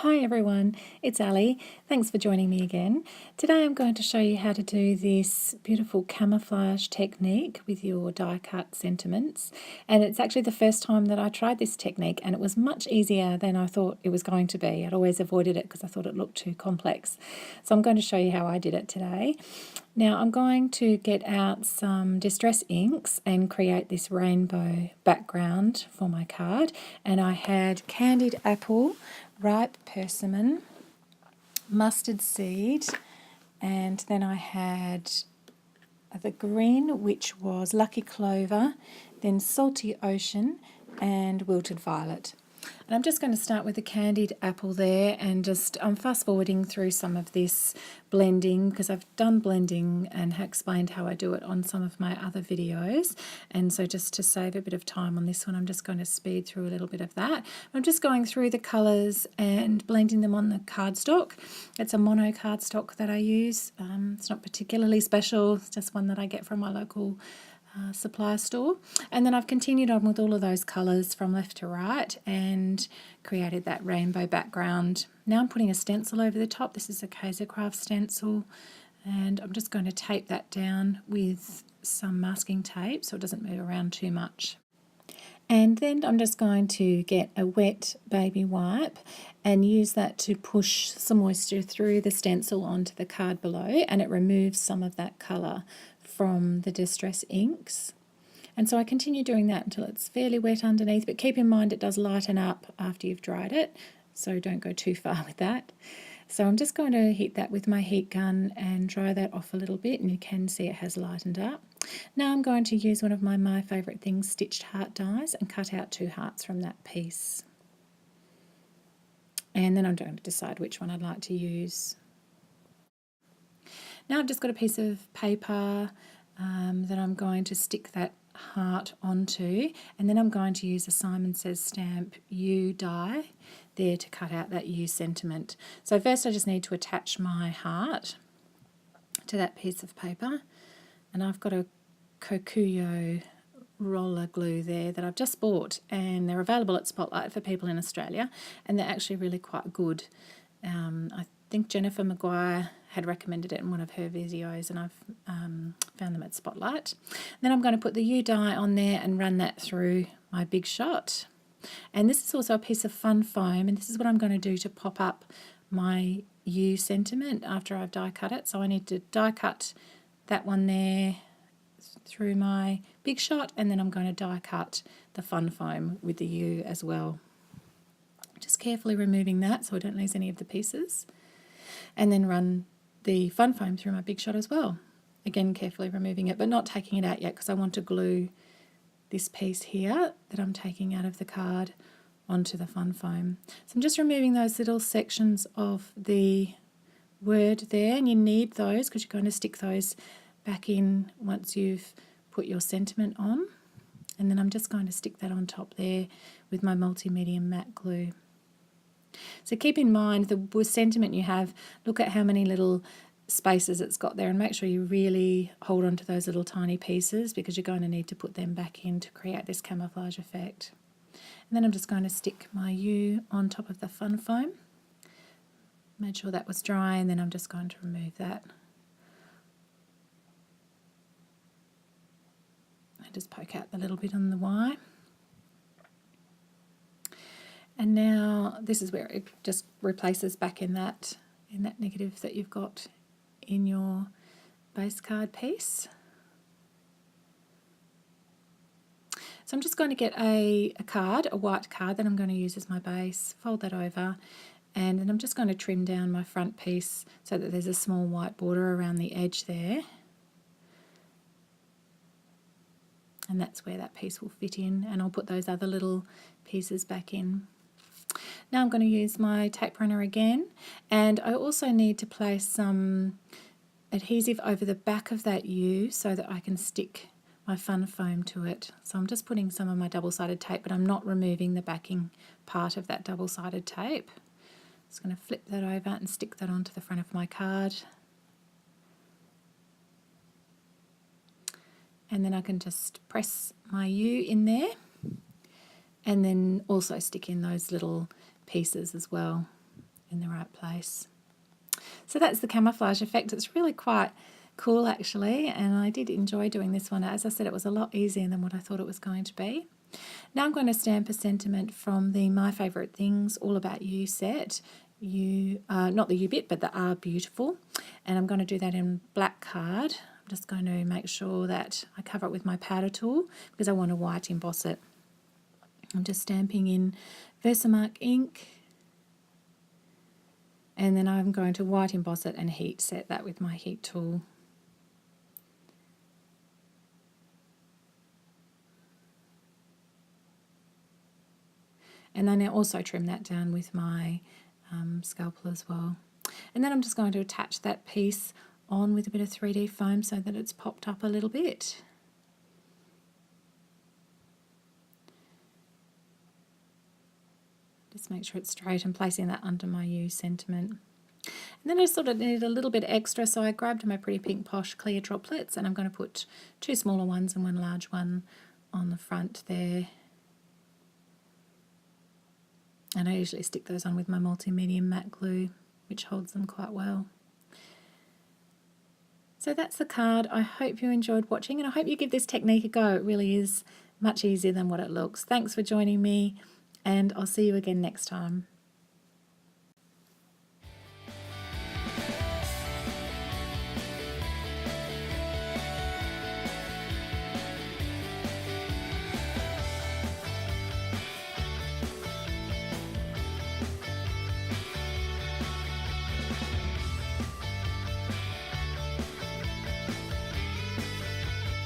Hi everyone, it's Ali. Thanks for joining me again. Today I'm going to show you how to do this beautiful camouflage technique with your die cut sentiments. And it's actually the first time that I tried this technique and it was much easier than I thought it was going to be. I'd always avoided it because I thought it looked too complex. So I'm going to show you how I did it today. Now I'm going to get out some distress inks and create this rainbow background for my card. And I had candied apple, ripe persimmon, mustard seed, and then I had the green, which was lucky clover, then salty ocean and wilted violet. And I'm just going to start with the candied apple there, and I'm fast forwarding through some of this blending because I've done blending and explained how I do it on some of my other videos. And so just to save a bit of time on this one, I'm just going to speed through a little bit of that. I'm just going through the colours and blending them on the cardstock. It's a mono cardstock that I use. It's not particularly special, it's just one that I get from my local supply store. And then I've continued on with all of those colours from left to right and created that rainbow background. Now I'm putting a stencil over the top. This is a Craft stencil, and I'm just going to tape that down with some masking tape so it doesn't move around too much. And then I'm just going to get a wet baby wipe and use that to push some moisture through the stencil onto the card below, and it removes some of that colour from the distress inks. And so I continue doing that until it's fairly wet underneath, but keep in mind it does lighten up after you've dried it, so don't go too far with that. So I'm just going to heat that with my heat gun and dry that off a little bit, and you can see it has lightened up. Now I'm going to use one of my favourite things, stitched heart dies, and cut out 2 hearts from that piece. And then I'm going to decide which one I'd like to use. Now I've just got a piece of paper that I'm going to stick that heart onto, and then I'm going to use a Simon Says stamp U die there to cut out that U sentiment. So first I just need to attach my heart to that piece of paper, and I've got a Kokuyo roller glue there that I've just bought, and they're available at Spotlight for people in Australia, and they're actually really quite good. I think Jennifer Maguire had recommended it in one of her videos, and I've found them at Spotlight. Then I'm going to put the U die on there and run that through my Big Shot. And this is also a piece of fun foam, and this is what I'm going to do to pop up my U sentiment after I've die cut it. So I need to die cut that one there through my Big Shot, and then I'm going to die cut the fun foam with the U as well. Just carefully removing that so I don't lose any of the pieces, and then run the fun foam through my Big Shot as well. Again, carefully removing it, but not taking it out yet because I want to glue this piece here that I'm taking out of the card onto the fun foam. So I'm just removing those little sections of the word there, and you need those because you're going to stick those back in once you've put your sentiment on. And then I'm just going to stick that on top there with my multi-medium matte glue. So keep in mind the sentiment you have, look at how many little spaces it's got there and make sure you really hold on to those little tiny pieces because you're going to need to put them back in to create this camouflage effect. And then I'm just going to stick my U on top of the fun foam. Made sure that was dry, and then I'm just going to remove that. I just poke out the little bit on the Y. And now this is where it just replaces back in that negative that you've got in your base card piece. So I'm just going to get a white card that I'm going to use as my base, fold that over, and then I'm just going to trim down my front piece so that there's a small white border around the edge there. And that's where that piece will fit in, and I'll put those other little pieces back in. Now I'm going to use my tape runner again, and I also need to place some adhesive over the back of that U so that I can stick my fun foam to it. So I'm just putting some of my double-sided tape, but I'm not removing the backing part of that double-sided tape. Just going to flip that over and stick that onto the front of my card. And then I can just press my U in there, and then also stick in those little pieces as well. in the right place. So that's the camouflage effect. It's really quite cool actually, and I did enjoy doing this one. As I said, it was a lot easier than what I thought it was going to be. Now I'm going to stamp a sentiment from the My Favourite Things All About You set. You, not the You bit, but the Are Beautiful. And I'm going to do that in black card. I'm just going to make sure that I cover it with my powder tool because I want to white emboss it. I'm just stamping in Versamark ink. And then I'm going to white emboss it and heat set that with my heat tool. And then I also trim that down with my scalpel as well. And then I'm just going to attach that piece on with a bit of 3D foam so that it's popped up a little bit. Just make sure it's straight and placing that under my U sentiment. And then I sort of needed a little bit extra, so I grabbed my pretty pink Posh clear droplets, and I'm going to put 2 smaller ones and 1 large one on the front there. And I usually stick those on with my multi-medium matte glue, which holds them quite well. So that's the card. I hope you enjoyed watching, and I hope you give this technique a go. It really is much easier than what it looks. Thanks for joining me, and I'll see you again next time.